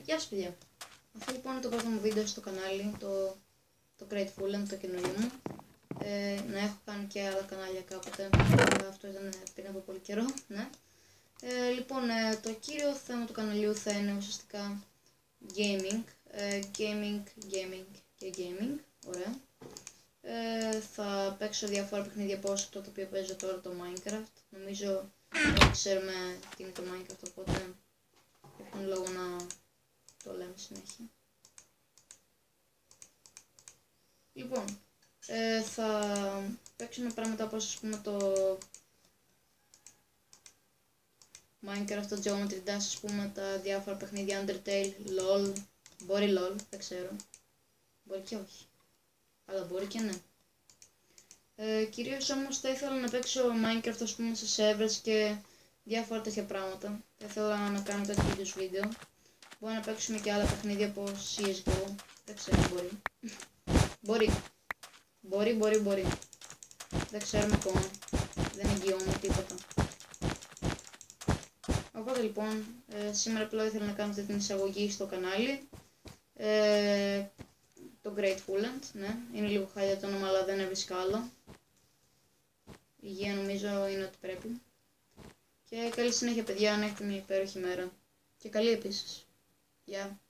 Γεια σας παιδιά. Αυτό λοιπόν είναι το πρώτο μου βίντεο στο κανάλι, το Grateful and το καινούριο μου. Να έχω κάνει και άλλα κανάλια κάποτε, αυτό ήταν πριν από πολύ καιρό, ναι. Λοιπόν, το κύριο θέμα του καναλιού θα είναι ουσιαστικά gaming, gaming και gaming, ωραία. Θα παίξω διάφορα παιχνίδια όπως αυτό το οποίο παίζω τώρα, το Minecraft. Νομίζω όλοι ξέρουμε τι είναι το Minecraft, οπότε έχουν λόγο να το λέμε συνέχεια. Λοιπόν, θα παίξουμε πράγματα όπως ας πούμε το Minecraft, το Geometry Dash, ας πούμε τα διάφορα παιχνίδια Undertale, LOL, μπορεί LOL, δεν ξέρω, μπορεί και όχι, αλλά μπορεί και ναι. Κυρίως όμως θα ήθελα να παίξω Minecraft ας πούμε σε servers και διάφορα τέτοια πράγματα. Θα ήθελα να κάνω τέτοιου είδους βίντεο. Μπορεί να παίξουμε και άλλα παιχνίδια όπως CSGO, δεν ξέρω, μπορεί. Δεν ξέρουμε ακόμα, δεν εγγυώμαι τίποτα. Οπότε λοιπόν, σήμερα απλά ήθελα να κάνω αυτή την εισαγωγή στο κανάλι. Το Grateful and, ναι, είναι λίγο χάλια το όνομα αλλά δεν έβρισκα άλλο. Η υγεία νομίζω είναι ότι πρέπει. Και καλή συνέχεια παιδιά, να έχετε μια υπέροχη μέρα. Και καλή επίσης. Γεια.